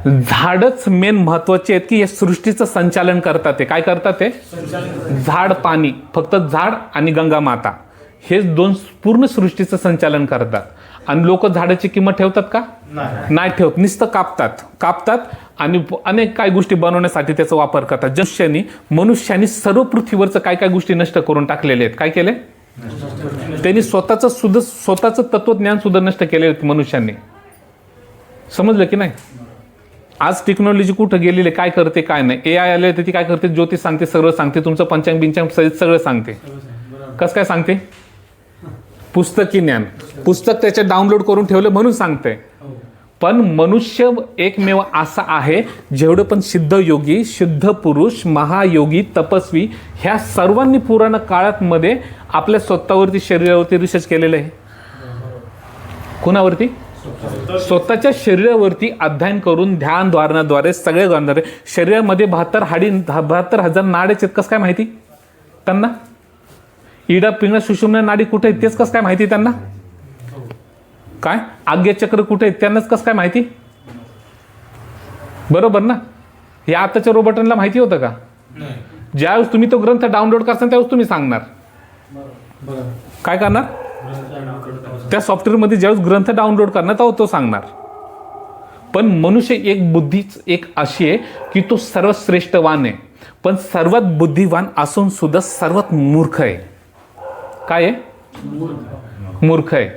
झाडच मेन महत्वाचे आहेत की या सृष्टीचं संचालन करतात. ते काय करतात? ते झाड, पाणी, फक्त झाड आणि गंगा माता हे दोन पूर्ण सृष्टीचं संचालन करतात. आणि लोक झाडाची किंमत ठेवतात का? नाही ठेवत. नुसतं कापतात आणि अनेक काय गोष्टी बनवण्यासाठी त्याचा वापर करतात. मनुष्यानी सर्व पृथ्वीवरचं काय काय गोष्टी नष्ट करून टाकलेले आहेत. काय केले त्यांनी? स्वतःचं तत्वज्ञान सुद्धा नष्ट केले मनुष्यांनी. समजलं की नाही? आज टेक्नॉलॉजी कुठं गेलेली, काय करते काय नाही. AI आले तर ती काय करते? ज्योतिष सांगते, सगळं सांगते, तुमचं पंचांग बिंचांग सगळं सांगते. कसं काय सांगते? पुस्तकी ज्ञान. पुस्तक त्याचे डाउनलोड करून ठेवलं म्हणून सांगते. पण मनुष्य एकमेव असा आहे जेवढं पण सिद्ध योगी, शुद्ध पुरुष, महायोगी, तपस्वी ह्या सर्वांनी पुराण काळात मध्ये आपल्या स्वतःवरती, शरीरावरती रिसर्च केलेलं आहे. कुणावरती? स्वतःच्या शरीरावरती अध्ययन करून ध्यान धारणाद्वारे सगळे गंधारे शरीरामध्ये 72,000 नाड्याचे आहेत. कसं काय माहिती त्यांना? इडा, पिंगळा, सुषुम्ना नाडी कुठे आहेत तेच कसं काय माहिती त्यांना? काय आज्ञाचक्र कुठे आहेत त्यांनाच कसं काय माहिती? बरोबर ना? या आताच्या रोबोटांना माहिती होतं का? ज्यावेळेस तुम्ही तो ग्रंथ डाउनलोड करता त्यावेळेस तुम्ही सांगणार. काय करणार? त्या सॉफ्टवेअरमध्ये ज्यावेळेस ग्रंथ डाउनलोड करणार तो सांगणार. पण मनुष्य एक बुद्धीच एक अशी आहे की तो सर्वात श्रेष्ठवान आहे, पण सर्वात बुद्धिवान असून सुद्धा सर्वात मूर्ख आहे. काय आहे? मूर्ख आहे.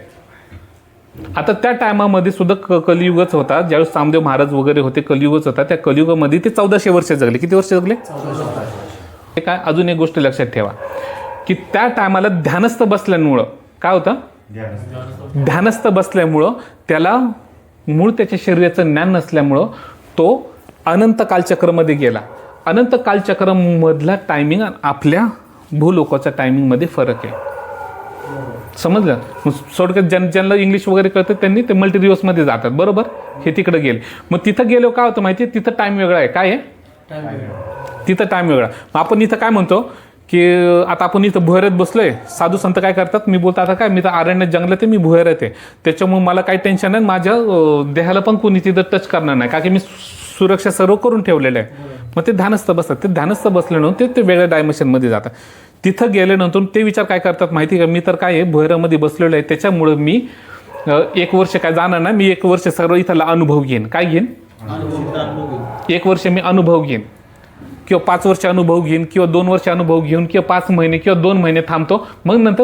आता त्या टायमामध्ये सुद्धा कलियुगच होता. ज्यावेळेस रामदेव महाराज वगैरे होते, कलियुगच होता. त्या कलियुगामध्ये ते 1400 वर्ष जगले. किती वर्ष जगले? 1400. काय अजून एक गोष्ट लक्षात ठेवा की त्या टायमाला ध्यानस्थ बसल्यामुळं काय होतं? ध्यानस्थ बसल्यामुळं त्याला मूळ त्याच्या शरीराचं ज्ञान नसल्यामुळं तो अनंत कालचक्रामध्ये गेला. अनंत कालचक्रामधला टायमिंग आपल्या भूलोकाच्या टायमिंगमध्ये फरक आहे. समजलं? थोडक्यात ज्यांना इंग्लिश वगैरे कळतं त्यांनी ते मल्टीरिव्हर्समध्ये जातात. बरोबर? हे तिकडे गेले. मग तिथं गेलो काय होतं माहिती आहे? तिथं टाईम वेगळा आहे. काय आहे? तिथं टाईम वेगळा. आपण इथं काय म्हणतो की आता आपण इथं भुयारात बसलोय. साधू संत काय करतात? मी बोलतो आता काय, मी तर अरण्यात जंगलात आहे, मी भुयारात आहे, त्याच्यामुळे मला काही टेन्शन नाही. माझ्या देहाला पण कोणी तिथं टच करणार नाही, का की मी सुरक्षा सर्व करून ठेवलेलं आहे. मग ते ध्यानस्थ बसतात. ते ध्यानस्थ बसल्यानंतर ते वेगळ्या डायमेन्शनमध्ये जातात. तिथं गेल्यानंतर ते विचार काय करतात माहिती का? मी तर काय आहे भुयारामध्ये बसलेलो आहे, त्याच्यामुळं मी 1 वर्ष काय जाणार नाही, मी 1 वर्ष सर्व इथला अनुभव घेईन. काय घेईन? 1 वर्ष मी अनुभव घेईन, किंवा 5 वर्ष अनुभव घेईन, किंवा 2 वर्ष अनुभव घेऊन, किंवा 5 महिने किंवा 2 महिने थांबतो, मग नंतर